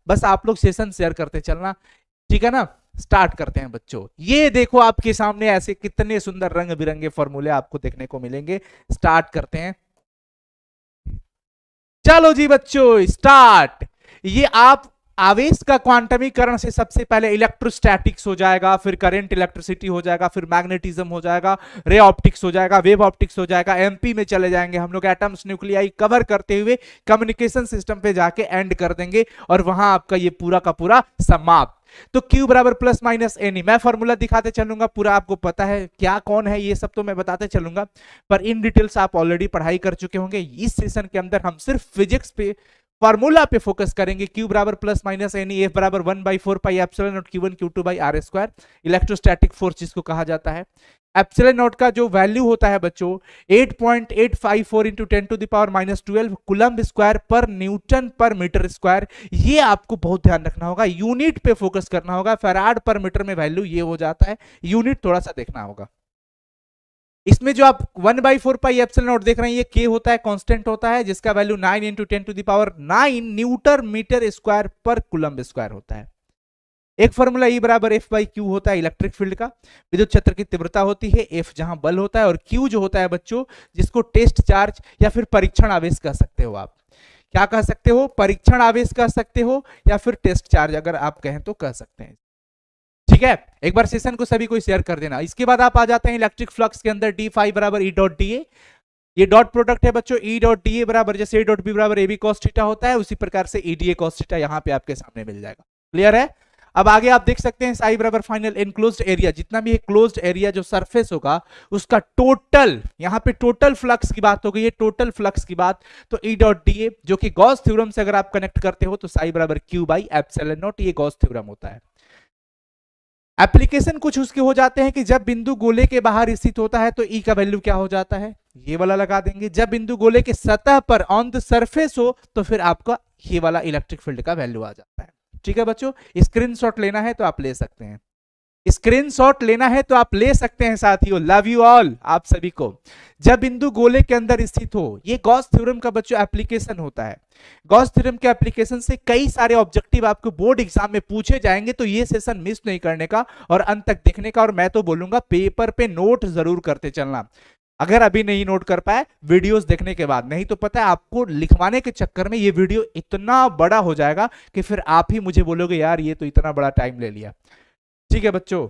बस आप लोग सेशन शेयर करते चलना, ठीक है ना। स्टार्ट करते हैं बच्चों। ये देखो आपके सामने ऐसे कितने सुंदर रंग बिरंगे फॉर्मूले आपको देखने को मिलेंगे। स्टार्ट करते हैं, चलो जी बच्चों स्टार्ट। ये आप आवेश का क्वांटमीकरण से सबसे पहले इलेक्ट्रोस्टैटिक्स हो जाएगा, फिर करंट इलेक्ट्रिसिटी हो जाएगा, फिर मैग्नेटिज्म हो जाएगा, रे ऑप्टिक्स हो जाएगा, वेव ऑप्टिक्स हो जाएगा, एमपी में चले जाएंगे हम लोग, एटम्स न्यूक्लियाई कवर करते हुए कम्युनिकेशन सिस्टम पे जाके एंड कर देंगे और वहां आपका ये पूरा का पूरा समाप्त। तो Q बराबर प्लस माइनस एन, मैं फॉर्मूला दिखाते चलूंगा, पूरा आपको पता है क्या कौन है ये सब तो मैं बताते चलूंगा, पर इन डिटेल्स आप ऑलरेडी पढ़ाई कर चुके होंगे। इस सेशन के अंदर हम सिर्फ फिजिक्स पे फॉर्मूला पे फोकस करेंगे। Q बराबर प्लस माइनस एन, एफ बराबर 1/4 pi epsilon naught Q1 Q2 by r square, electrostatic force जिसको कहा जाता है। एप्सिलॉन नॉट का जो वैल्यू होता है बच्चों 8.854 into 10 to the power minus 12 coulomb square पर न्यूटन पर मीटर स्क्वायर। ये आपको बहुत ध्यान रखना होगा, यूनिट पे फोकस करना होगा। फैराड पर मीटर में वैल्यू ये हो जाता है, यूनिट थोड़ा सा देखना होगा। इसमें जो आप 1/4 पाई एप्सिलॉन नॉट देख रहे हैं ये के होता है, कांस्टेंट होता है, जिसका value 9 into 10 to the power 9 newton metre square पर कूलम्ब स्क्वायर होता है। एक फॉर्मूला E बराबर F बाई क्यू होता है इलेक्ट्रिक फील्ड का, विद्युत क्षेत्र की तीव्रता होती है, F जहां बल होता है, और Q जो होता है बच्चों जिसको टेस्ट चार्ज या फिर परीक्षण आवेश कह सकते हो आप। क्या कह सकते हो? परीक्षण आवेश कह सकते हो या फिर टेस्ट चार्ज अगर आप कहें तो कह सकते हैं, ठीक है। एक बार सेशन को सभी को शेयर कर देना। इसके बाद आप आ जाते हैं इलेक्ट्रिक फ्लक्स के अंदर, डी फाई बराबर ई डॉट डी ए, ये डॉट प्रोडक्ट है बच्चों। ई डॉट डी ए बराबर जैसे ए डॉट बी बराबर ए बी कॉस थीटा होता है, उसी प्रकार से E D A cos theta यहां पे आपके सामने मिल जाएगा। क्लियर है? अब आगे आप देख सकते हैं साई बराबर फाइनल एनक्लोज्ड एरिया, जितना भी क्लोज्ड एरिया जो सरफेस होगा उसका टोटल, यहां पे टोटल फ्लक्स की बात हो गई है, टोटल फ्लक्स की बात, तो ई डॉट डी ए जो कि गॉस थ्योरम से अगर आप कनेक्ट करते हो तो साई बराबर क्यू बाई एप्सिलॉन नॉट, ये गॉस थ्योरम होता है। एप्लीकेशन कुछ उसके हो जाते हैं कि जब बिंदु गोले के बाहर स्थित होता है तो ई का वैल्यू क्या हो जाता है, ये वाला लगा देंगे। जब बिंदु गोले के सतह पर ऑन द सरफेस हो तो फिर आपका ये वाला इलेक्ट्रिक फील्ड का वैल्यू आ जाता है। ठीक है बच्चों, स्क्रीनशॉट लेना है तो आप ले सकते हैं, स्क्रीनशॉट लेना है तो आप ले सकते हैं साथियों। लव यू ऑल आप सभी को। जब बिंदु गोले के अंदर स्थित हो, ये गॉस थ्योरम का बच्चों एप्लीकेशन होता है। गॉस थ्योरम के एप्लीकेशन से कई सारे ऑब्जेक्टिव आपको बोर्ड एग्जाम में पूछे जाएंगे, तो ये सेशन मिस नहीं करने का और अंत तक देखने का। और मैं तो बोलूंगा पेपर पे नोट जरूर करते चलना, अगर अभी नहीं नोट कर पाए वीडियोस देखने के बाद, नहीं तो पता है आपको लिखवाने के चक्कर में ये वीडियो इतना बड़ा हो जाएगा कि फिर आप ही मुझे बोलोगे यार ये तो इतना बड़ा टाइम ले लिया। ठीक है बच्चों,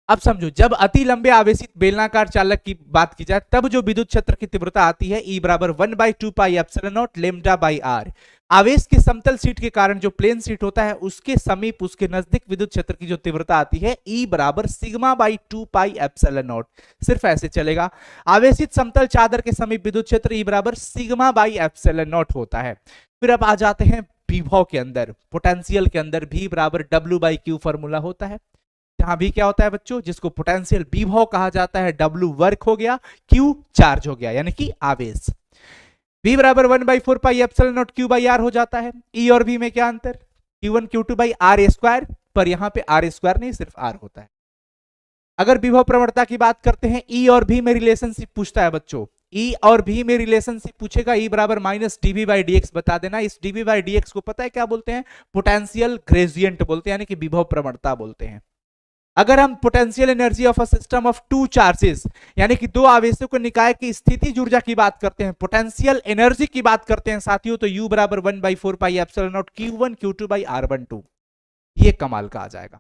अब समझो, जब अति लंबे आवेशित बेलनाकार चालक की बात की जाए तब जो विद्युत क्षेत्र की तीव्रता आती है E बराबर 1/2 pi epsilon naught lambda by r. आवेश की समतल सीट के कारण जो प्लेन सीट होता है उसके समीप, उसके नजदीक विद्युत क्षेत्र की जो तीव्रता आती है E बराबर sigma by 2 pi epsilon not. सिर्फ ऐसे चलेगा। आवेशित समतल चादर के समीप विद्युत क्षेत्र E बराबर सिग्मा बाई एप्सिलॉन नॉट होता है। फिर अब आ जाते हैं विभव के अंदर, पोटेंशियल के अंदर V बराबर W बाई क्यू फॉर्मूला होता है। यहां भी क्या होता है बच्चों, जिसको पोटेंशियल विभव कहा जाता है, W वर्क हो गया, Q चार्ज हो गया यानी कि आवेश। V बराबर 1/4 pi epsilon not Q by R हो जाता है। E और V में क्या अंतर, Q1 Q2 by R square, पर यहां पे R स्क्वायर नहीं सिर्फ R होता है। अगर विभव प्रवणता की बात करते हैं, E और V में रिलेशनशिप पूछता है बच्चों, E और V में रिलेशनशिप पूछेगा, E बराबर माइनस dV बाई dx बता देना। इस dV बाई dx को पता है क्या बोलते हैं, पोटेंशियल ग्रेडियंट बोलते हैं, यानी कि विभव प्रवणता बोलते हैं। अगर हम potential energy of a system of two charges, यानी कि दो आवेशों के निकाय की स्थितिज ऊर्जा की बात करते हैं, पोटेंशियल एनर्जी की बात करते हैं साथियों, तो U बराबर 1/4 pi epsilon naught Q1 Q2 by R12। ये कमाल का आ जाएगा।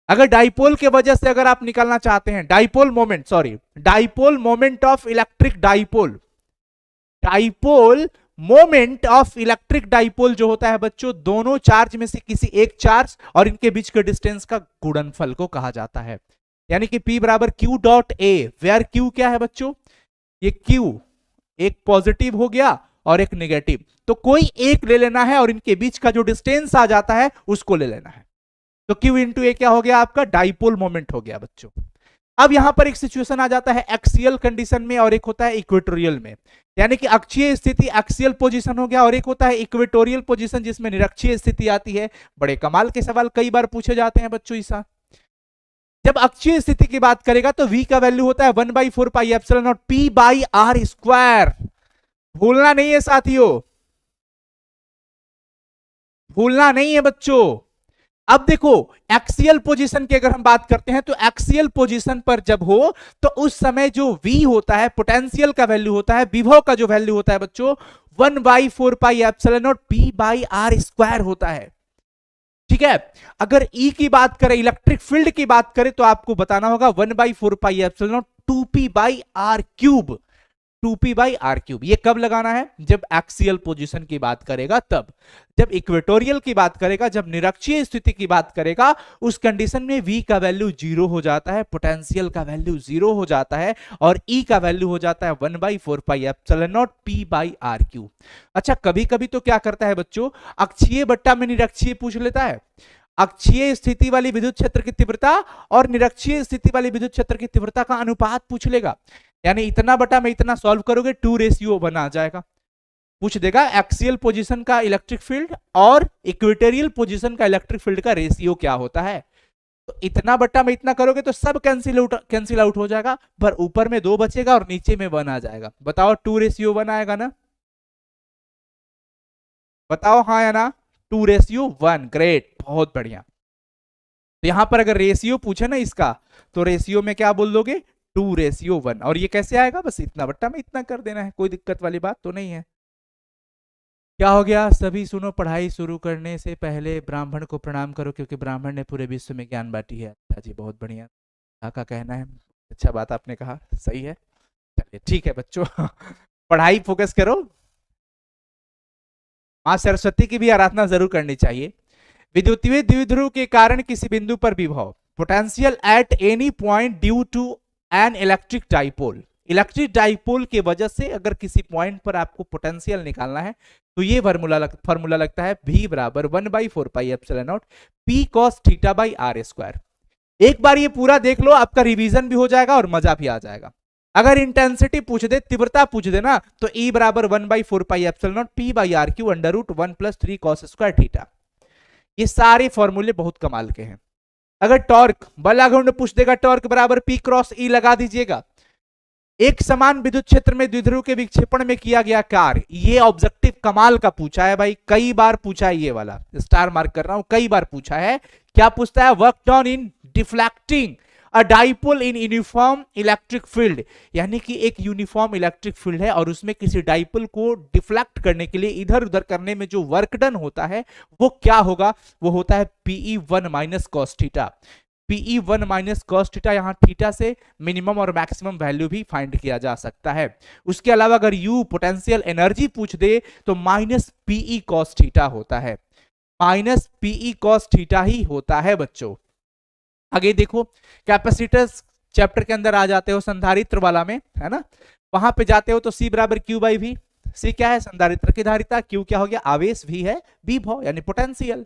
अगर डाइपोल के वजह से अगर आप निकालना चाहते हैं, dipole moment, sorry dipole moment of electric dipole, dipole moment of electric dipole जो होता है बच्चों, दोनों चार्ज में से किसी एक चार्ज और इनके बीच के डिस्टेंस का गुणनफल को कहा जाता है। यानी कि P बराबर Q dot A, where Q क्या है बच्चों, ये Q एक पॉजिटिव हो गया और एक नेगेटिव, तो कोई एक ले लेना है और इनके बीच का जो डिस्टेंस आ जाता है उसको ले लेना है। तो Q इंटू A क्या हो गया आपका, डाइपोल मोमेंट हो गया बच्चों। अब यहां पर एक सिचुएशन आ जाता है एक्सियल कंडीशन में और एक होता है इक्वेटोरियल में, यानी कि अक्षीय स्थिति एक्सियल पोजीशन हो गया और एक होता है इक्वेटोरियल पोजीशन जिसमें निरक्षीय स्थिति आती है। बड़े कमाल के सवाल कई बार पूछे जाते हैं बच्चों ऐसा। जब अक्षीय स्थिति की बात करेगा तो V का वैल्यू होता है 1/4 pi epsilon naught P by R square, भूलना नहीं है साथियों, भूलना नहीं है बच्चों। अब देखो एक्सियल पोजीशन की अगर हम बात करते हैं तो एक्सियल पोजीशन पर जब हो तो उस समय जो V होता है पोटेंशियल का वैल्यू होता है, विभव का जो वैल्यू होता है बच्चों 1/4 pi epsilon naught P by r square होता है। ठीक है, अगर E की बात करें, इलेक्ट्रिक फील्ड की बात करें तो आपको बताना होगा 1/4 pi epsilon naught 2P by r cube, 2P by r cube. ये कब लगाना है? जब एक्सियल पोजीशन की बात करेगा तब। जब इक्वेटोरियल की बात करेगा, जब निरक्षीय स्थिति की बात करेगा, उस कंडीशन में V का वैल्यू 0 हो जाता है, पोटेंशियल का वैल्यू 0 हो जाता है और E का वैल्यू हो जाता है 1/4 pi epsilon naught P by r cube. अच्छा, कभी कभी तो क्या करता है बच्चों, अक्षीय बट्टा में निरक्षीय पूछ लेता है। अक्षीय स्थिति वाली विद्युत क्षेत्र की तीव्रता और निरक्षीय स्थिति वाली विद्युत क्षेत्र की तीव्रता का अनुपात पूछ लेगा, यानी इतना बटा में इतना सॉल्व करोगे 2:1 आ जाएगा। पूछ देगा एक्सियल पोजीशन का इलेक्ट्रिक फील्ड और इक्वेटोरियल पोजीशन का इलेक्ट्रिक फील्ड का रेशियो क्या होता है। तो इतना बटा में इतना करोगे तो सब कैंसिल आउट हो जाएगा, पर ऊपर में 2 बचेगा और नीचे में 1 आ जाएगा। बताओ 2:1 आएगा ना? बताओ हाँ या ना? 2:1। ग्रेट, बहुत बढ़िया। तो यहां पर अगर रेशियो पूछे ना इसका, तो रेशियो में क्या बोल दोगे? 2:1। और ये कैसे आएगा? बस इतना बट्टा में इतना कर देना है, कोई दिक्कत वाली बात तो नहीं है। क्या हो गया? सभी सुनो, पढ़ाई शुरू करने से पहले ब्राह्मण को प्रणाम करो क्योंकि ब्राह्मण ने पूरे विश्व में ज्ञान बांटी है। अच्छा जी, बहुत बढ़िया, का कहना है। अच्छा बात आपने कहा, सही है। चलिए ठीक है बच्चों पढ़ाई फोकस करो। मां सरस्वती की भी आराधना जरूर करनी चाहिए। विद्युतीय द्विध्रुव के कारण किसी बिंदु पर विभव potential at any point due to an electric dipole. Electric dipole की वजह से अगर किसी पॉइंट पर आपको पोटेंशियल निकालना है तो ये फॉर्मूला लगता है V बराबर 1/4 pi epsilon naught P cos theta by r square. एक बार ये पूरा देख लो, आपका रिवीजन भी हो जाएगा और मजा भी आ जाएगा। अगर इंटेंसिटी पूछ दे, तीव्रता पूछ दे ना, तो E बराबर 1/4 pi epsilon naught P by r cube under root 1 + 3 cos square theta. ये सारे फॉर्मूले बहुत कमाल के हैं। अगर टॉर्क बलाघुंड पूछ देगा, टॉर्क बराबर P क्रॉस E लगा दीजिएगा। एक समान विद्युत क्षेत्र में द्विध्रुव के विक्षेपण में किया गया कार्य, ये ऑब्जेक्टिव कमाल का पूछा है भाई, कई बार पूछा है, ये वाला स्टार मार्क कर रहा हूं, कई बार पूछा है। क्या पूछता है? Work done in deflecting a dipole in uniform electric field, यानी कि एक यूनिफॉर्म इलेक्ट्रिक फील्ड है और उसमें किसी डाइपोल को डिफ्लेक्ट करने के लिए, इधर उधर करने में जो वर्क डन होता है वो क्या होगा? वो होता है Pe1 - cos theta. Pe1 - cos theta, यहां थीटा से मिनिमम और मैक्सिमम वैल्यू भी फाइंड किया जा सकता है। उसके अलावा अगर U पोटेंशियल एनर्जी पूछ दे तो -Pe cos थीटा होता है, -Pe cos थीटा ही होता है बच्चों। आगे देखो, कैपेसिटर्स चैप्टर के अंदर आ जाते हो, संधारित्र वाला में है ना, वहां पे जाते हो तो C बराबर Q बाई V। C क्या है? संधारित्र की धारिता। Q क्या हो गया? आवेश। V है विभव यानी पोटेंशियल।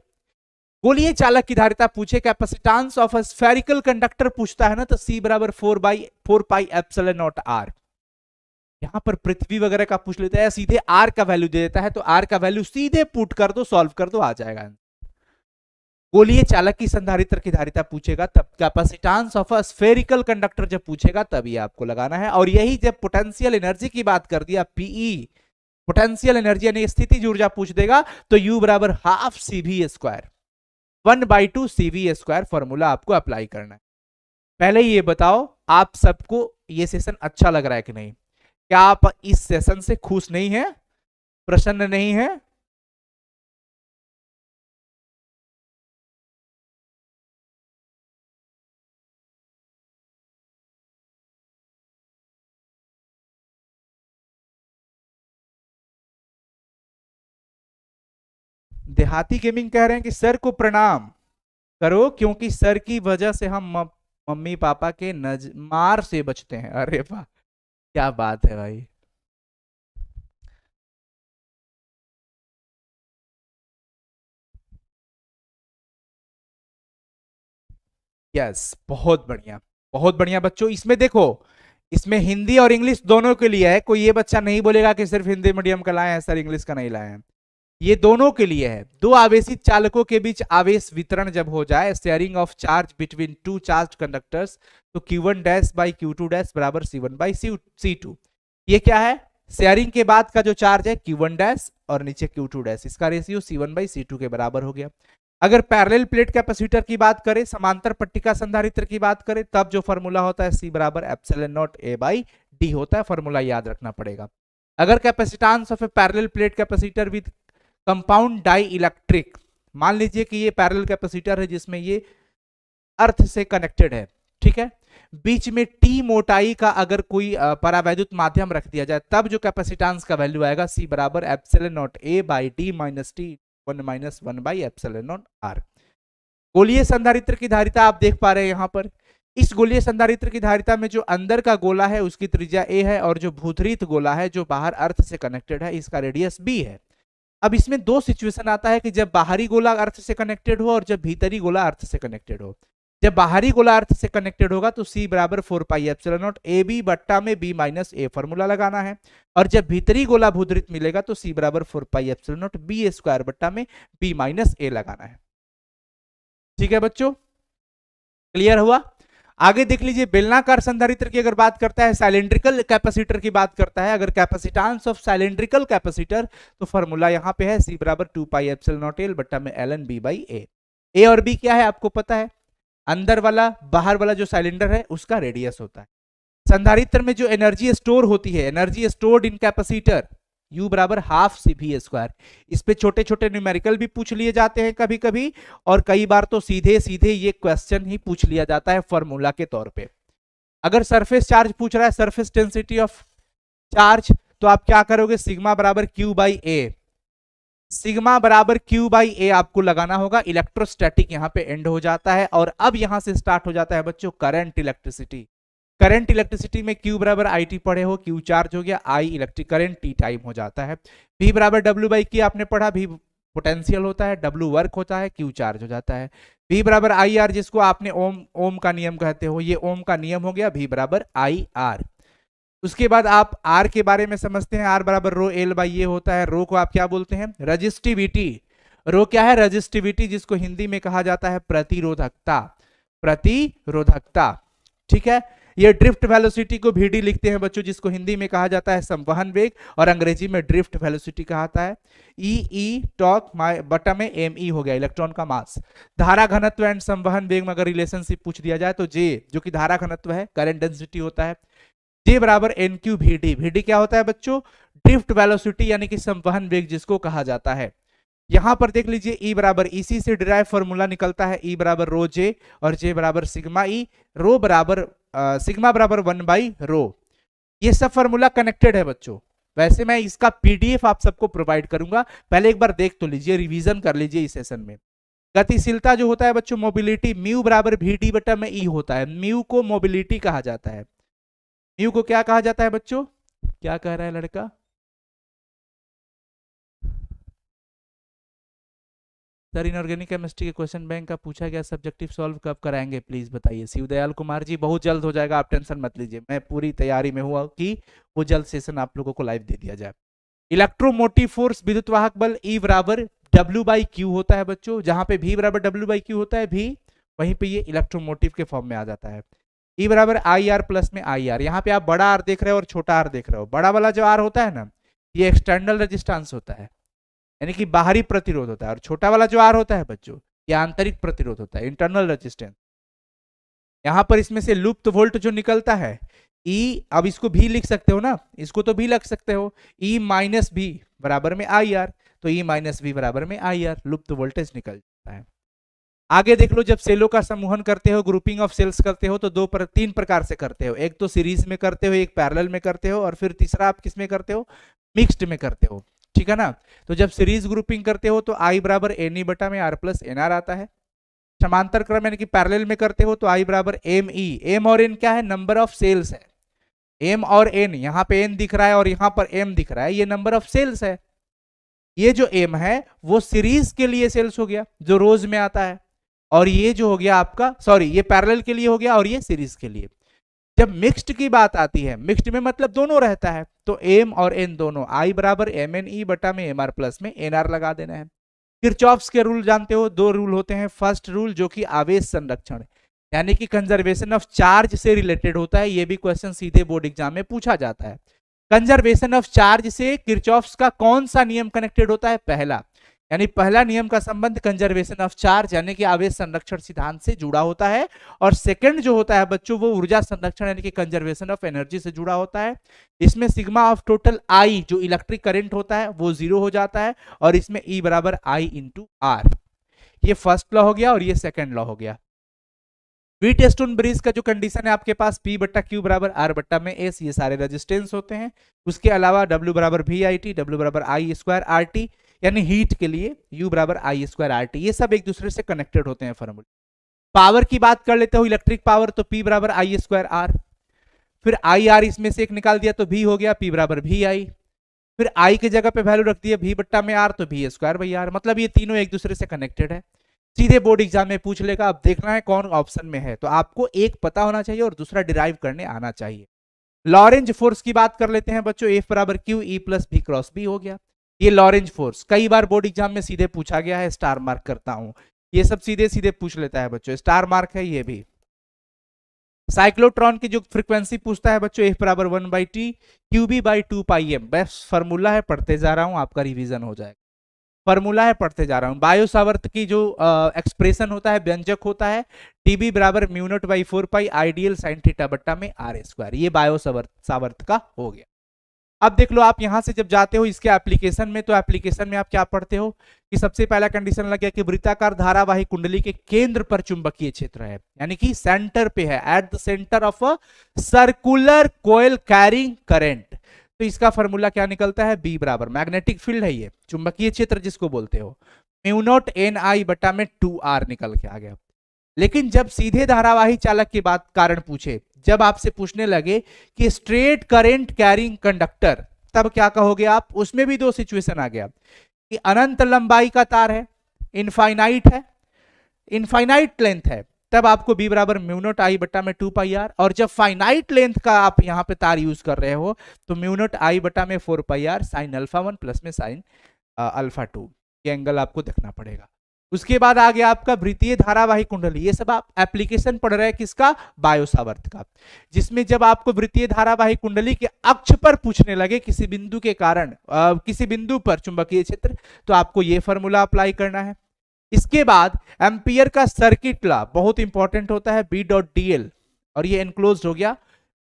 गोलीय चालक की धारिता पूछे, capacitance of a spherical conductor पूछता है ना, तो C बराबर 4/4 पाई एप्सिलॉन नॉट R। यहां पर पृथ्वी वगैरह का पूछ लेता है, सीधे R का वैल्यू दे देता है, तो R का वैल्यू सीधे पुट कर दो, सॉल्व कर दो, आ जाएगा। गोलीय चालक की संधारित्र की धारिता पूछेगा तब, capacitance of a spherical conductor जब पूछेगा तब ये आपको लगाना है। और यही जब पोटेंशियल एनर्जी की बात कर दिया, Pe पोटेंशियल एनर्जी यानी स्थितिज ऊर्जा पूछ देगा, तो U बराबर half CV square, 1/2 CV square formula आपको अप्लाई करना है। पहले ये बताओ, आप सबको ये सेशन अच्छा लग रहा है कि नहीं? क्या आप इस सेशन से खुश नहीं है, प्रसन्न नहीं है? देहाती गेमिंग कह रहे हैं कि सर को प्रणाम करो क्योंकि सर की वजह से हम मम्मी पापा के मार से बचते हैं। अरे वाह, क्या बात है भाई। यस, बहुत बढ़िया, बहुत बढ़िया बच्चों। इसमें देखो, इसमें हिंदी और इंग्लिश दोनों के लिए है। कोई ये बच्चा नहीं बोलेगा कि सिर्फ हिंदी मीडियम का लाए हैं सर, इंग्लिश का नहीं लाए हैं। ये दोनों के लिए है। दो आवेशित चालकों के बीच आवेश वितरण जब हो जाए, sharing of charge between two charge conductors, तो Q1 dash by Q2 dash बराबर C1 बाई C2। ये क्या है? शेयरिंग के बाद का जो चार्ज है Q1 डैश और नीचे Q2 डैश, इसका रेशियो C1/C2 के बराबर हो गया। अगर पैरेलल प्लेट कैपेसिटर की बात करें, समांतर पट्टिका संधारित्र की बात करें, तब जो फॉर्मूला होता है C बराबर एप्सिलॉन नॉट A/D होता है, फॉर्मूला याद रखना पड़ेगा। अगर capacitance of a parallel plate capacitor with compound dielectric, मान लीजिए कि ये पैरेलल कैपेसिटर है जिसमें ये अर्थ से कनेक्टेड है, ठीक है, बीच में टी मोटाई का अगर कोई परावैद्युत माध्यम रख दिया जाए, तब जो कैपेसिटेंस का वैल्यू आएगा C बराबर epsilon naught A/D minus T 1-1/एप्सिलॉन नॉट R। गोलीय संधारित्र की धारिता आप देख पा रहे हैं यहां पर। इस गोलीय संधारित्र की धारिता में जो अंदर का गोला है उसकी त्रिज्या A है और जो भूतरीत गोला है जो बाहर अर्थ से कनेक्टेड है इसका रेडियस B है। अब इसमें दो सिचुएशन आता है कि जब बाहरी गोला अर्थ से कनेक्टेड हो और जब भीतरी गोला अर्थ से कनेक्टेड हो। जब बाहरी गोला अर्थ से कनेक्टेड होगा तो C बराबर 4 एप्सिलॉन नॉट AB बट्टा में B माइनस A फॉर्मूला लगाना है, और जब भीतरी गोला भूतरित मिलेगा तो C बराबर 4 एप्सिलॉन नॉट B स्क्वायर बट्टा में B माइनस A लगाना है। ठीक है बच्चों, क्लियर हुआ? आगे देख लीजिए, बेलनाकार संधारित्र की अगर बात करता है, साइलेंड्रिकल कैपेसिटर की बात करता है, अगर कैपेसिटेंस ऑफ साइलेंड्रिकल कैपेसिटर, तो फॉर्मूला यहां पे है C बराबर 2 एप्सिलॉन नॉट L बट्टा में ln B/A। A और B क्या है आपको पता है, अंदर वाला बाहर वाला जो सिलेंडर है उसका रेडियस होता है। संधारित्र में जो एनर्जी स्टोर होती है, energy stored in capacitor, U बराबर हाफ CV स्क्वायर। इस पे छोटे छोटे न्यूमेरिकल भी पूछ लिए जाते हैं कभी कभी, और कई बार तो सीधे सीधे ये क्वेश्चन ही पूछ लिया जाता है फॉर्मूला के तौर पे। अगर सरफेस चार्ज पूछ रहा है, सरफेस डेंसिटी ऑफ चार्ज, तो आप क्या करोगे, सिग्मा बराबर Q/A, सिग्मा बराबर Q/A आपको लगाना होगा। इलेक्ट्रोस्टैटिक यहाँ पे एंड हो जाता है, और अब यहां से स्टार्ट हो जाता है बच्चों करंट इलेक्ट्रिसिटी। करंट इलेक्ट्रिसिटी में Q बराबर IT पढ़े हो, Q चार्ज हो गया, I electric current, T time हो जाता है। V बराबर W/K आपने पढ़ा, V पोटेंशियल होता है, W वर्क होता है, Q चार्ज हो जाता है। V बराबर IR, जिसको आपने ओम का नियम कहते हो, ये ओम का नियम हो गया, V बराबर IR। उसके बाद आप R के बारे में समझते हैं, R बराबर रो L/A होता है। रो को आप क्या बोलते हैं, रजिस्टिविटी। रो क्या है, रजिस्टिविटी, जिसको हिंदी में कहा जाता है प्रतिरोधकता, प्रतिरोधकता, ठीक है। ये ड्रिफ्ट वेलोसिटी को VD लिखते हैं बच्चों, जिसको हिंदी में कहा जाता है संवहन वेग, और अंग्रेजी में ड्रिफ्ट वेलोसिटी कहा जाता है। E टॉर्क बटा में ME हो गया, इलेक्ट्रॉन का मास। धारा घनत्व एंड संवहन वेग में अगर रिलेशनशिप पूछ दिया जाए तो J, जो कि धारा घनत्व है, करंट डेंसिटी होता है, J बराबर NQ/VD। VD क्या होता है बच्चों, ड्रिफ्ट वेलोसिटी यानी कि संवहन वेग जिसको कहा जाता है। यहां पर देख लीजिए, E बराबर, इसी से डिराइव फॉर्मूला निकलता है, E बराबर रो J और J बराबर सिग्मा E, रो बराबर सिग्मा बराबर 1/रो। ये सब फॉर्मूला कनेक्टेड है बच्चों। वैसे मैं इसका PDF आप सबको प्रोवाइड करूंगा, पहले एक बार देख तो लीजिए, रिवीजन कर लीजिए इस सेशन में। गतिशीलता जो होता है बच्चों, मोबिलिटी, म्यू बराबर VD बटा में E होता है। म्यू को मोबिलिटी कहा जाता है। म्यू को क्या कहा जाता है बच्चों, क्या कह रहा है लड़का, सर इनऑर्गेनिक केमिस्ट्री के क्वेश्चन बैंक का पूछा गया सब्जेक्टिव सॉल्व कब कराएंगे प्लीज बताइए। शिवदयाल कुमार जी, बहुत जल्द हो जाएगा, आप टेंशन मत लीजिए, मैं पूरी तैयारी में हुआ कि वो जल्द सेशन आप लोगों को लाइव दे दिया जाए। इलेक्ट्रोमोटिव फोर्स, विद्युत वाहक बल, E बराबर W/Q होता है बच्चों। जहां पे V बराबर W/Q होता है, V वहीं पे ये इलेक्ट्रोमोटिव के फॉर्म में आ जाता है। E बराबर IR प्लस में IR। यहाँ पे आप बड़ा R देख रहे हो और छोटा R देख रहे हो। बड़ा वाला जो R होता है ना, ये एक्सटर्नल रेजिस्टेंस होता है, यानी कि बाहरी प्रतिरोध होता है, और छोटा वाला जो R होता है बच्चों, ये आंतरिक प्रतिरोध होता है, इंटरनल रेजिस्टेंस। यहां पर इसमें से लुप्त वोल्ट जो निकलता है, E, अब इसको भी लिख सकते हो ना, इसको तो भी लिख सकते हो, E माइनस V बराबर में IR, तो E माइनस V बराबर में IR, लुप्त वोल्टेज निकल जाता है। आगे देख लो, जब सेलों का समूहन करते हो, ग्रुपिंग ऑफ सेल्स करते हो, तो तीन प्रकार से करते हो। एक तो सीरीज में करते हो, एक पैरेलल में करते हो, और फिर तीसरा आप किस में करते हो, मिक्स्ड में करते हो, ठीक है ना। तो जब सीरीज ग्रुपिंग करते हो तो I बराबर NE बटा में R प्लस NR आता है। समांतर क्रम यानी कि पैरेलल में करते हो तो I बराबर ME, M और N क्या है, नंबर ऑफ सेल्स है। M और N, यहाँ पे N दिख रहा है और यहाँ पर M दिख रहा है, ये नंबर ऑफ सेल्स है। ये जो M है वो सीरीज के लिए सेल्स हो गया जो रोज में आता है, और ये जो हो गया आपका, सॉरी, ये पैरेलल के लिए हो गया और ये सीरीज के लिए। जब मिक्स्ड की बात आती है, मिक्स्ड में मतलब दोनों रहता है, तो M और N दोनों, I बराबर MNE बटा में MR प्लस में NR लगा देना है। किरचॉफ्स के रूल जानते हो, दो रूल होते हैं। फर्स्ट रूल जो कि आवेश संरक्षण यानी कि कंजर्वेशन ऑफ चार्ज से रिलेटेड होता है, ये भी क्वेश्चन सीधे बोर्ड एग्जाम में पूछा जाता है। कंजर्वेशन ऑफ चार्ज से किरचॉफ्स का कौन सा नियम कनेक्टेड होता है? पहला, यानी पहला नियम का संबंध कंजर्वेशन ऑफ चार्ज यानी कि आवेश संरक्षण सिद्धांत से जुड़ा होता है, और सेकंड जो होता है बच्चों वो ऊर्जा संरक्षण यानी कि कंजर्वेशन ऑफ एनर्जी से जुड़ा होता है। इसमें सिग्मा ऑफ टोटल आई जो इलेक्ट्रिक करंट होता है वो 0 हो जाता है, और इसमें E बराबर I इंटू आर। ये फर्स्ट लॉ हो गया और ये सेकंड लॉ हो गया। व्हीटस्टोन ब्रिज का जो कंडीशन है आपके पास P बट्टा Q बराबर R बट्टा में S, ये सारे रेजिस्टेंस होते हैं। उसके अलावा W बराबर VIT, W बराबर I स्क्वायर RT, यानी हीट के लिए U बराबर I स्क्वायर RT, ये सब एक दूसरे से कनेक्टेड होते हैं फॉर्मूले। पावर की बात कर लेते हो, इलेक्ट्रिक पावर, तो P बराबर I स्क्वायर R, फिर IR इसमें से एक निकाल दिया तो V हो गया P बराबर VI, फिर I की जगह पे वैल्यू रख दिया V बट्टा में R तो V स्क्वायर बाई R। मतलब ये तीनों एक दूसरे से कनेक्टेड है। सीधे बोर्ड एग्जाम में पूछ लेगा, अब देखना है कौन ऑप्शन में है, तो आपको एक पता होना चाहिए और दूसरा डिराइव करने आना चाहिए। लॉरेंज फोर्स की बात कर लेते हैं बच्चों, F बराबर Q E plus V cross B हो गया। ये लॉरेंज फोर्स कई बार बोर्ड एग्जाम में सीधे पूछा गया है, स्टार मार्क करता हूं, ये सब सीधे सीधे पूछ लेता है बच्चों, स्टार मार्क है ये भी। साइक्लोट्रॉन की जो फ्रीक्वेंसी पूछता है बच्चों, F बराबर 1/T QB बाई 2πm, बस फॉर्मूला है, पढ़ते जा रहा हूं, आपका रिवीजन हो जाएगा। फॉर्मूला है, पढ़ते जा रहा हूं। बायो सावर्त की जो एक्सप्रेशन होता है, व्यंजक होता है, TB बराबर mu naught by 4π ideal sine theta बट्टा में R स्क्वायर, ये बायो सावर्त का हो गया। अब देख लो, आप यहां से जब जाते हो इसके एप्लीकेशन में, तो एप्लीकेशन में आप क्या पढ़ते हो कि सबसे पहला कंडीशन लग गया कि वृत्ताकार धारावाही कुंडली के केंद्र पर चुंबकीय क्षेत्र है, यानी कि सेंटर पे है, at the centre of a circular coil carrying current. तो इसका फॉर्मूला क्या निकलता है? B बराबर, मैग्नेटिक फील्ड है ये, चुंबकीय क्षेत्र जिसको बोलते हो, म्यू नॉट NI बटा में 2R निकल के आ गया। लेकिन जब सीधे धारावाही चालक की बात कारण पूछे, जब आपसे पूछने लगे कि स्ट्रेट करंट कैरिंग कंडक्टर, तब क्या कहोगे आप? उसमें भी दो सिचुएशन आ गया कि अनंत लंबाई का तार है, इनफाइनाइट है, इनफाइनाइट लेंथ है, तब आपको B बराबर म्यू नॉट I बटा में 2πr, और जब फाइनाइट लेंथ का आप यहां पे तार यूज कर रहे हो तो म्यू नॉट I बटा में 4πr साइन अल्फा 1 प्लस में साइन अल्फा 2, ये एंगल आपको देखना पड़ेगा। उसके बाद आ गया आपका वृत्तीय धारावाही कुंडली, ये सब आप एप्लीकेशन पढ़ रहे हैं किसका? बायो सावर्त का, जिसमें जब आपको वृत्तीय धारावाही कुंडली के अक्ष पर पूछने लगे किसी बिंदु के कारण किसी बिंदु पर चुंबकीय क्षेत्र, तो आपको ये फॉर्मूला अप्लाई करना है। इसके बाद एम्पियर का सर्किट लॉ बहुत इंपॉर्टेंट होता है, B डॉट DL, और ये एनक्लोज्ड हो गया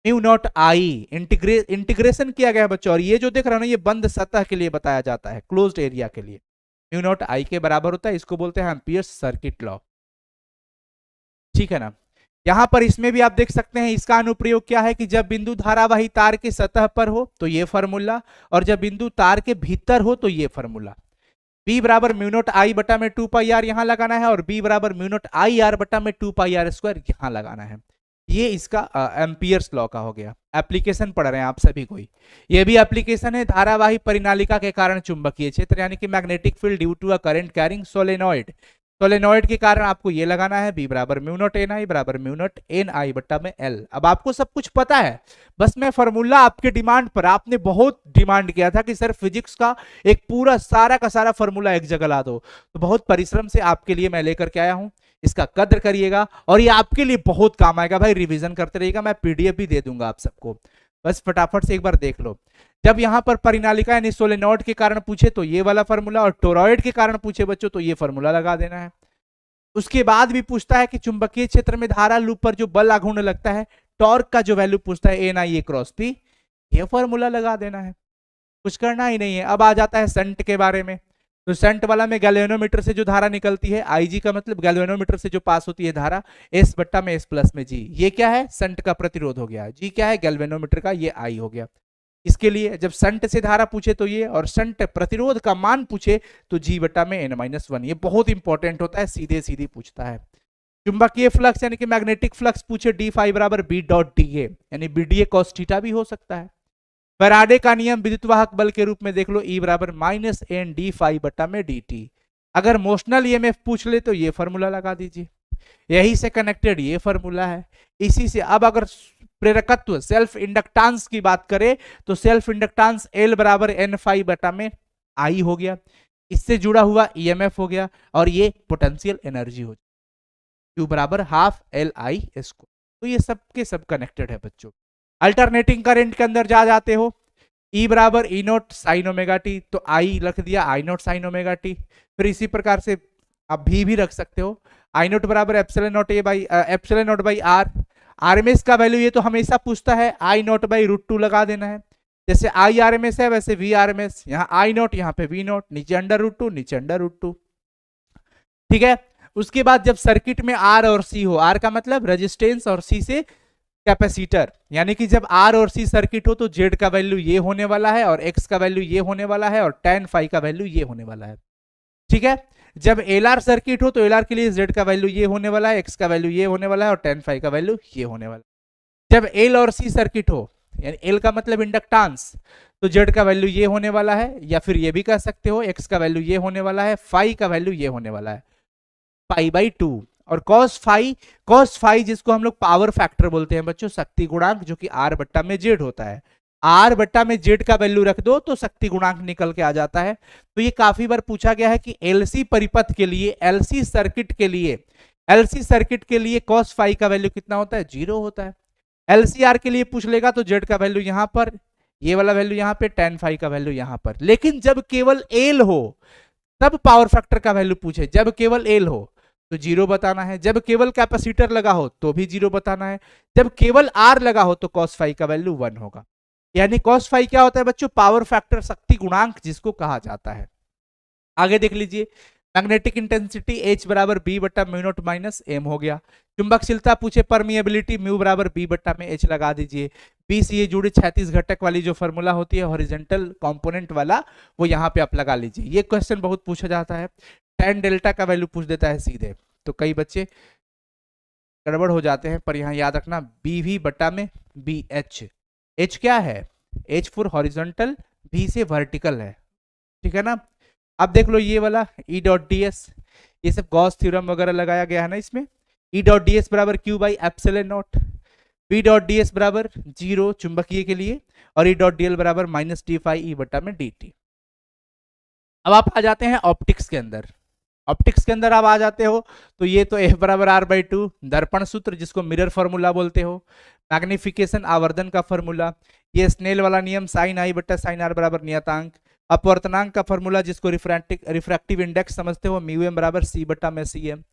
म्यू नॉट I, इंटीग्रेशन किया गया बच्चों, और ये जो देख रहे हो ना ये बंद सतह के लिए बताया जाता है, क्लोज्ड एरिया के लिए म्यू नॉट I के बराबर होता है, इसको बोलते हैं एम्पियर सर्किट लॉ, ठीक है ना। यहां पर इसमें भी आप देख सकते हैं इसका अनुप्रयोग क्या है कि जब बिंदु धारावाही तार की सतह पर हो तो ये फॉर्मूला, और जब बिंदु तार के भीतर हो तो ये फॉर्मूला। B बराबर म्यू नॉट I बटा में 2πr यहां लगाना है, और B बराबर म्यू नॉट IR बटा में 2πr स्क्वायर यहां लगाना है। ये इसका एम्पियर्स लॉ का हो गया। एप्लीकेशन पढ़ रहे हैं आप सभी कोई, ये भी एप्लीकेशन है, धारावाही परिनालिका के कारण चुंबकीय क्षेत्र यानी कि magnetic field due to a current carrying solenoid, solenoid के कारण आपको ये लगाना है B बराबर म्यू नॉट NI बराबर म्यू नॉट NI बट्टा में L। अब आपको सब कुछ पता है, बस मैं फॉर्मूला आपके डिमांड पर, आपने बहुत डिमांड किया था कि सर फिजिक्स का एक पूरा सारा का सारा फॉर्मूला एक जगह ला दो, तो बहुत परिश्रम से आपके लिए मैं लेकर के आया हूं, इसका कद्र करिएगा और ये आपके लिए बहुत काम आएगा भाई, रिवीजन करते रहिएगा, मैं PDF भी दे दूंगा आप सबको, बस फटाफट से एक बार देख लो। जब यहां पर परिनालिका यानी सोलेनॉइड के कारण पूछे तो ये वाला फॉर्मूला, और टोरॉइड के कारण पूछे बच्चों तो ये फॉर्मूला लगा देना है। उसके बाद भी पूछता है कि चुंबकीय क्षेत्र में धारा लूप पर जो बल आघूर्ण लगता है, टॉर्क का जो वैल्यू पूछता है NI क्रॉस P, ये फॉर्मूला लगा देना है, कुछ करना ही नहीं है। अब आ जाता है संट के बारे में, तो संट वाला में गैल्वेनोमीटर से जो धारा निकलती है, IG का मतलब गैल्वेनोमीटर से जो पास होती है धारा, S बट्टा में S प्लस में G, ये क्या है? संट का प्रतिरोध हो गया। G क्या है? गैल्वेनोमीटर का, ये I हो गया। इसके लिए जब संट से धारा पूछे तो ये, और संट प्रतिरोध का मान पूछे तो G बट्टा में N-1, ये बहुत इंपॉर्टेंट होता है, सीधे सीधे पूछता है। चुंबकीय फ्लक्स यानी कि मैग्नेटिक फ्लक्स पूछे D फाई बराबर B डॉट DA, यानी BDA cos थीटा भी हो सकता है। फैराडे का नियम विद्युत वाहक बल के रूप में देख लो, E बराबर माइनस एन डी फाई बटा में DT। अगर मोशनल EMF पूछ ले तो ये फॉर्मूला लगा दीजिए, यही से कनेक्टेड ये फॉर्मूला है। इसी से अब अगर प्रेरकत्व सेल्फ इंडक्टेंस की बात करें तो सेल्फ इंडक्टेंस L बराबर N फाई बटा में I हो गया, इससे जुड़ा हुआ EMF हो गया, और ये पोटेंशियल एनर्जी हो गया Q बराबर हाफ LI स्क्वायर। तो ये सब के सब कनेक्टेड है बच्चों। अल्टरनेटिंग करंट के अंदर जाते हो ई बराबर E naught sine omega T, तो आई रख दिया I naught sine omega T. फिर इसी प्रकार से आप भी रख सकते हो, आई नोट बराबर epsilon naught A by epsilon naught by R. RMS का वैल्यू ये तो हमेशा पूछता है, आई नॉट बाई √2 लगा देना है। जैसे आई आरएमएस है वैसे वी आरएमएस, यहाँ आई नॉट यहाँ पे वी नॉट, नीचे √2 नीचे √2। ठीक है, उसके बाद जब सर्किट में आर और सी हो, आर का मतलब रेजिस्टेंस और सी से कैपेसिटर, यानी कि जब आर और सी सर्किट हो तो जेड का वैल्यू ये होने वाला है और एक्स का वैल्यू ये होने वाला है और tan फाई का वैल्यू ये होने वाला है। ठीक है, जब एल आर सर्किट हो तो एल आर के लिए जेड का वैल्यू ये होने वाला है, एक्स का वैल्यू ये होने वाला है और tan फाई का वैल्यू ये होने वाला है। जब एल और सी सर्किट हो, यानी एल का मतलब इंडक्टेंस, तो जेड का वैल्यू ये होने वाला है, या फिर ये भी कह सकते हो एक्स का वैल्यू ये होने वाला है, फाई का वैल्यू ये होने वाला है π/2। और cos फाई जिसको हम लोग पावर फैक्टर बोलते हैं बच्चों, शक्ति गुणांक, जो कि R बट्टा में जेड होता है। R बट्टा में जेड का वैल्यू रख दो तो शक्ति गुणांक निकल के आ जाता है। तो ये काफी बार पूछा गया है कि एलसी परिपथ के लिए, एलसी सर्किट के लिए cos फाई का वैल्यू कितना होता है, 0 होता है। एलसीआर के लिए पूछ लेगा तो जेड का वैल्यू यहां पर, ये वाला वैल्यू यहां पे, tan फाई का वैल्यू यहां पर। लेकिन जब केवल एल हो तब पावर फैक्टर का वैल्यू पूछे, जब केवल एल हो तो 0 बताना है, जब केवल कैपेसिटर लगा हो तो भी 0 बताना है, जब केवल आर लगा हो तो cos फाई का वैल्यू 1 होगा। यानी cos फाई क्या होता है बच्चों, पावर फैक्टर, शक्ति गुणांक जिसको कहा जाता है। आगे देख लीजिए, मैग्नेटिक इंटेंसिटी H बराबर B बट्टा म्यू नॉट माइनस M हो गया। चुंबकशीलता पूछे, परमिएबिलिटी म्यू बराबर B बट्टा में H लगा दीजिए। बी सी ए जुड़े 36 घटक वाली जो फॉर्मूला होती है हॉरिजॉन्टल कंपोनेंट वाला, वो यहाँ पे आप लगा लीजिए। ये क्वेश्चन बहुत पूछा जाता है, tan डेल्टा का वैल्यू पूछ देता है सीधे, तो कई बच्चे गड़बड़ हो जाते हैं, पर यहाँ याद रखना BV बट्टा में BH। H क्या है, H फॉर हॉरिजॉन्टल, V से वर्टिकल है। ठीक है ना। अब देख लो ये वाला E डॉट डी एस, ये सब गॉस थ्योरम वगैरह लगाया गया है ना इसमें। E डॉट डी एस बराबर Q by epsilon not, B dot D S बराबर 0 चुंबकीय के लिए, और E डॉट डी एल बराबर माइनस डी फाई E बट्टा में dt। अब आप आ जाते हैं ऑप्टिक्स के अंदर। ऑप्टिक्स के अंदर आप आ जाते हो तो ये तो F बराबर R/2, दर्पण सूत्र जिसको मिरर फॉर्मूला बोलते हो, मैग्निफिकेशन आवर्धन का फॉर्मूला, ये स्नेल वाला नियम साइन आई बट्टा साइन आर बराबर नियतांक, अपवर्तनांक का फॉर्मूला जिसको रिफ्रैक्टिव इंडेक्स समझते हो, म्यू एम बराबर सी बट्टा में सी एम।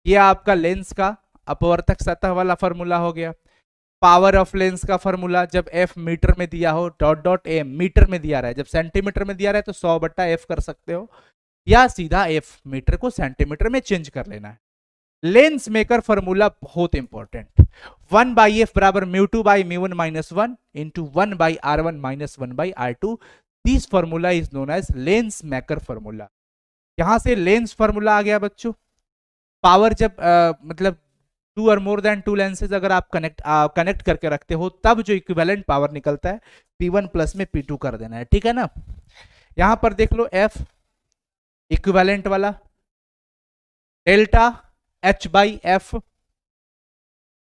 ये आपका लेंस का अपवर्तक सतह वाला फॉर्मूला हो गया। पावर ऑफ लेंस का फॉर्मूला, जब एफ मीटर में दिया हो, डॉट डॉट एम मीटर में दिया रहा है, जब सेंटीमीटर में दिया रहा है तो 100 बट्टा एफ कर सकते हो, या सीधा एफ मीटर को सेंटीमीटर में चेंज कर लेना है। लेंस मेकर फॉर्मूला बहुत इंपॉर्टेंट, 1/f बराबर μ2 by μ1 minus 1 into 1/r1 minus 1/r2। This formula is known as lens maker formula. यहां से लेंस फॉर्मूला आ गया बच्चों। पावर जब मतलब 2 और मोर देन 2 लेंसेज अगर आप कनेक्ट करके रखते हो तब जो इक्विवेलेंट पावर निकलता है P1 प्लस में P2 कर देना है। ठीक है ना। यहां पर देख लो F इक्विवेलेंट वाला, delta H by F,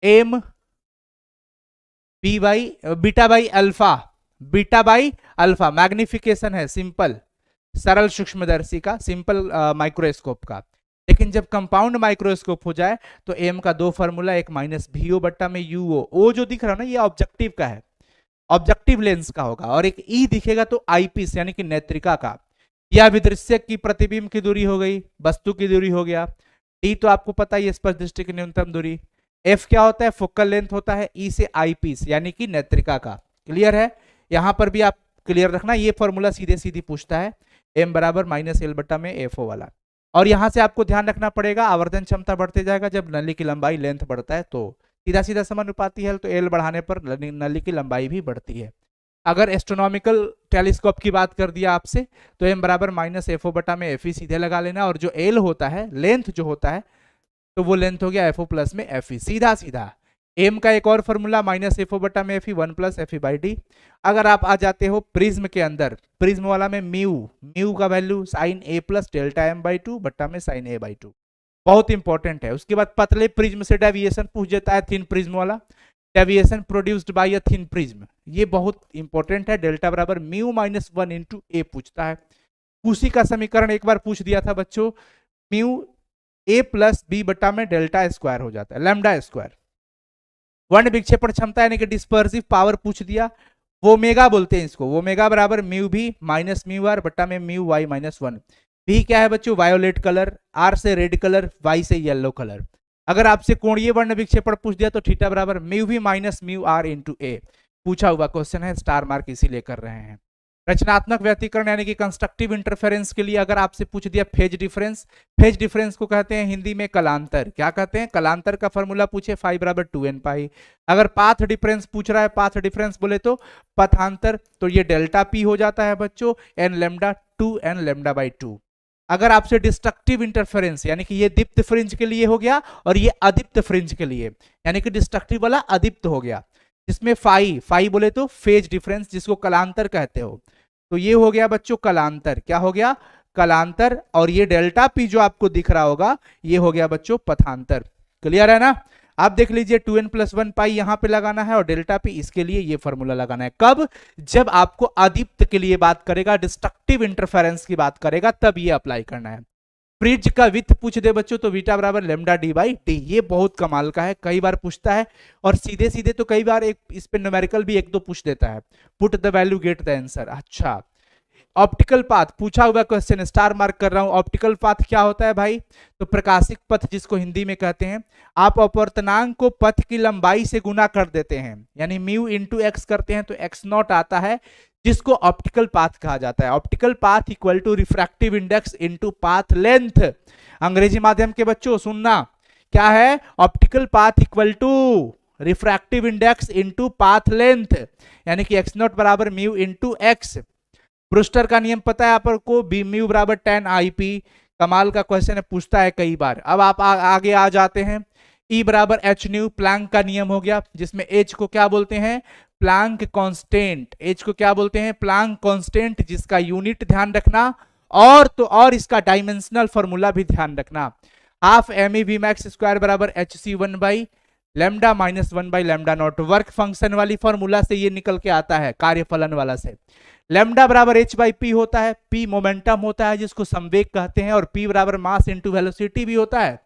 M beta by alpha, magnification है सिंपल, सरल सूक्ष्मदर्शी का, सिंपल माइक्रोस्कोप का। लेकिन जब कंपाउंड माइक्रोस्कोप हो जाए तो एम का 2 फॉर्मूला, एक माइनस VO बट्टा में UO, ओ जो दिख रहा है ना ये ऑब्जेक्टिव का है, ऑब्जेक्टिव लेंस का होगा, और एक ई दिखेगा तो आईपीस यानी कि नेत्रिका का। यह विदृश्यक की प्रतिबिंब की दूरी हो गई, वस्तु की दूरी हो गया। डी तो आपको पता ही, स्पर्श दृष्टि की न्यूनतम दूरी। एफ क्या होता है, फोकल लेंथ होता है, ई से आईपीस यानी कि नेत्रिका का। क्लियर है। यहां पर भी आप क्लियर रखना, ये फॉर्मूला सीधे सीधी पूछता है, एम बराबर माइनस एल बट्टा में एफओ वाला। और यहां से आपको ध्यान रखना पड़ेगा, आवर्धन क्षमता बढ़ते जाएगा जब नली की लंबाई लेंथ बढ़ता है, तो सीधा सीधा समानुपाती है, तो एल बढ़ाने पर नली की लंबाई भी बढ़ती है। अगर एस्ट्रोनॉमिकल टेलीस्कोप की बात कर दिया आपसे तो एम बराबर माइनस एफओ बटा में एफ ई सीधे लगा लेना, और जो एल होता है लेंथ जो होता है तो वो लेंथ हो गया एफओ प्लस में एफ ई, सीधा सीधा। एम का एक और फॉर्मूला माइनस एफओ बटा में F E 1 plus F E by D. अगर आप आ जाते हो प्रिज्म के अंदर, प्रिज्म वाला में म्यू का value sine A plus delta M by 2 बटा में साइन ए बाई 2, बहुत इंपॉर्टेंट है। उसके बाद पतले प्रिज्म से डेविएशन पूछ देता है, थिन प्रिज्म वाला, deviation produced by a thin prism, ये बहुत इंपॉर्टेंट है। डेल्टा बराबर म्यू माइनस 1 इंटू ए पूछता है। उसी का समीकरण एक बार पूछ दिया था बच्चों, म्यू ए प्लस बी बटा में डेल्टा स्क्वायर हो जाता है, लैम्डा स्क्वायर। वर्ण विक्षेपण क्षमता यानी कि डिस्पर्सिव पावर पूछ दिया, वोमेगा बोलते हैं इसको, वोमेगा बराबर म्यू भी माइनस म्यू आर बट्टा में म्यू वाई माइनस 1। भी क्या है बच्चों, वायोलेट कलर, आर से रेड कलर, वाई से येलो कलर। अगर आपसे कोणीय वर्ण विक्षेपण पूछ दिया तो थीटा बराबर म्यू भी माइनस म्यू आर इंटू ए। पूछा हुआ क्वेश्चन है, स्टार मार्क इसीलिए कर रहे हैं। रचनात्मक व्यतिकरण यानी कि कंस्ट्रक्टिव इंटरफेरेंस के लिए अगर आपसे पूछ दिया फेज डिफरेंस, फेज डिफरेंस को कहते हैं हिंदी में कलांतर। क्या कहते हैं, कलांतर का फॉर्मूला पूछे फाई बराबर 2n पाई। अगर पाथ डिफरेंस पूछ रहा है, पाथ डिफरेंस बोले तो पथांतर, तो ये डेल्टा पी हो जाता है बच्चों n lambda 2n lambda by 2। अगर आपसे डिस्ट्रक्टिव इंटरफेरेंस यानी कि ये दीप्त फ्रिंज के लिए हो गया और ये अदीप्त फ्रिंज के लिए, यानी कि डिस्ट्रक्टिव वाला अदीप्त हो गया, जिसमें फाई, फाई बोले तो फेज डिफरेंस जिसको कलांतर कहते हो, तो ये हो गया बच्चों कलांतर। क्या हो गया, कलांतर। और ये डेल्टा पी जो आपको दिख रहा होगा ये हो गया बच्चों पथांतर। क्लियर है ना। आप देख लीजिए 2n + 1 पाई यहां पे लगाना है और डेल्टा पी इसके लिए ये फॉर्मूला लगाना है। कब, जब आपको अदीप्त के लिए बात करेगा, डिस्ट्रक्टिव इंटरफेरेंस की बात करेगा, तब ये अप्लाई करना है। फ्रिज का विथ पूछ दे बच्चों तो बीटा बराबर लैम्डा डी बाई डी। ये बहुत कमाल का है, कई बार पूछता है और सीधे सीधे तो कई बार एक इस पे न्यूमेरिकल भी एक दो पूछ देता है। Put the value get the answer. अच्छा, ऑप्टिकल पाथ पूछा हुआ क्वेश्चन, स्टार मार्क कर रहा हूं। ऑप्टिकल पाथ क्या होता है भाई, तो प्रकाशिक पथ जिसको हिंदी में कहते हैं। आप अपवर्तनांक को पथ की लंबाई से गुना कर देते हैं, यानी म्यू इंटू एक्स करते हैं तो एक्स नॉट आता है, जिसको ऑप्टिकल पाथ कहा जाता है। Optical path equal to refractive index into path length. Angrezi माध्यम के बच्चों सुनना, क्या है, optical path equal to refractive index into path length, यानी कि एक्स नॉट बराबर म्यू इंटू एक्स। ब्रूस्टर का नियम पता है आपको, बी म्यू बराबर 10 IP। कमाल का क्वेश्चन है, पूछता है कई बार। अब आप आगे आ जाते हैं, E बराबर एच न्यू, प्लैंक का नियम हो गया, जिसमें H को क्या बोलते हैं, प्लैंक कांस्टेंट। H को क्या बोलते हैं, प्लैंक कांस्टेंट, जिसका यूनिट ध्यान रखना और तो और इसका डायमेंशनल फॉर्मूला भी ध्यान रखना। Half M E V max square बराबर HC1 by lambda minus 1 by lambda naught. Work function वाली फॉर्मूला से ये निकल के आता है, कार्यफलन वाला से। लैम्डा बराबर h बाई पी होता है, p मोमेंटम होता है जिसको संवेग कहते हैं, और p बराबर मास इंटू वेलोसिटी भी होता है,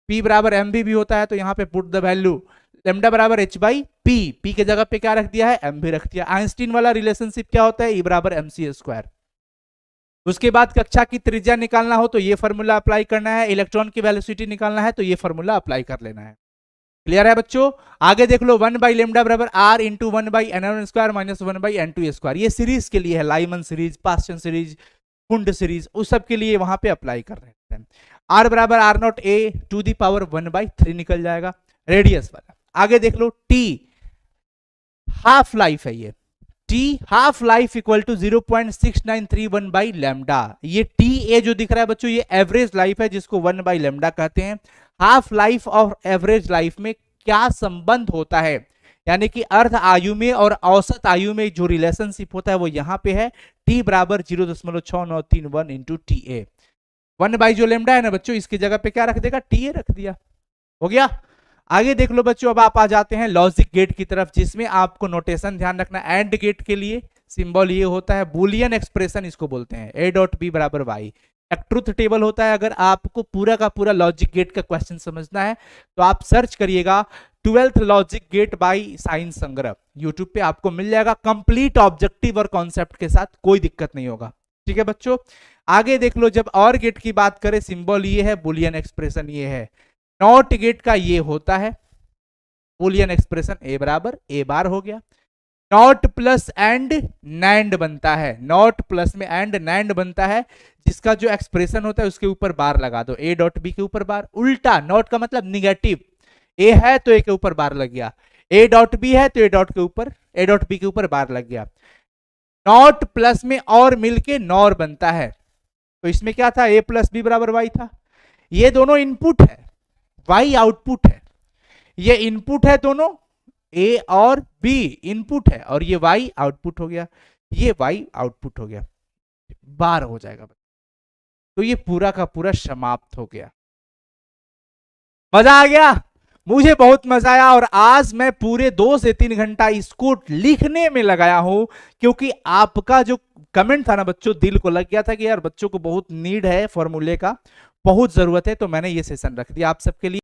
p बराबर mv भी होता है। तो यहाँ पे पुट द वैल्यू लैम्डा बराबर h बाई पी, p के जगह पे क्या रख दिया है, m भी रख दिया। आइंस्टीन वाला रिलेशनशिप क्या होता है, E बराबर mc स्क्वायर। उसके बाद कक्षा की त्रिज्या निकालना हो तो ये फॉर्मूला अप्लाई करना है, इलेक्ट्रॉन की वेलोसिटी निकालना है तो ये फॉर्मूला अप्लाई कर लेना है। क्लियर है बच्चों। आगे देख लो, 1 बाई लेमडा बराबर R into 1 by N square minus 1 by n2 square. ये सीरीज के लिए है, Lyman series, Paschen series, Pfund series, उस सब के लिए वहां पे अप्लाई कर रहे हैं। आर बराबर R naught A to the power 1/3 निकल जाएगा, रेडियस वाला। आगे देख लो, टी हाफ लाइफ है, ये T half life equal to 0.6931 by lambda. ये टी ए जो दिख रहा है बच्चों, ये एवरेज लाइफ है जिसको 1 बाई लैम्डा कहते हैं। हाफ लाइफ और एवरेज लाइफ में क्या संबंध होता है, यानी कि अर्ध आयु में और औसत आयु में जो रिलेशनशिप होता है वो यहां पे है, टी बराबर 0.6931 इंटू टी ए। 1 बाई जो लेमडा है ना बच्चों, इसकी जगह पे क्या रख देगा, टी ए रख दिया, हो गया। आगे देख लो बच्चों, अब आप आ जाते हैं लॉजिक गेट की तरफ, जिसमें आपको नोटेशन ध्यान रखना। एंड गेट के लिए सिंबल ये होता है, बुलियन एक्सप्रेशन इसको बोलते हैं, ए डॉट बी बराबर वाई। एक ट्रुथ टेबल होता है। अगर आपको पूरा का पूरा लॉजिक गेट का क्वेश्चन समझना है तो आप सर्च करिएगा 12th logic gate by science संग्रह, यूट्यूब पे आपको मिल जाएगा, कंप्लीट ऑब्जेक्टिव और कॉन्सेप्ट के साथ, कोई दिक्कत नहीं होगा। ठीक है बच्चों। आगे देख लो, जब और गेट की बात करें, सिंबल ये है, बुलियन एक्सप्रेशन ये है। नॉट गेट का ये होता है बुलियन एक्सप्रेशन, ए बराबर ए बार हो गया। नॉट प्लस एंड नैंड बनता है, नॉट प्लस में एंड नैंड बनता है, जिसका जो एक्सप्रेशन होता है उसके ऊपर बार लगा दो, ए डॉट बी के ऊपर बार। उल्टा, नॉट का मतलब निगेटिव, ए है तो ए के ऊपर बार लग गया, ए डॉट बी है तो ए डॉट के ऊपर, ए डॉट बी के ऊपर बार लग गया। नॉट प्लस में और मिलके नॉर बनता है, तो इसमें क्या था, ए प्लस बी बराबर वाई था। ये दोनों इनपुट है, वाई आउटपुट है। ये इनपुट है दोनों, ए और बी इनपुट है, और ये वाई आउटपुट हो गया, ये वाई आउटपुट हो गया, बार हो जाएगा। तो ये पूरा का पूरा समाप्त हो गया। मजा आ गया, मुझे बहुत मजा आया। और आज मैं पूरे 2 से 3 घंटा इसको लिखने में लगाया हूं, क्योंकि आपका जो कमेंट था ना बच्चों, दिल को लग गया था कि यार बच्चों को बहुत नीड है फॉर्मूले का, बहुत जरूरत है, तो मैंने ये सेशन रख दिया आप सबके लिए।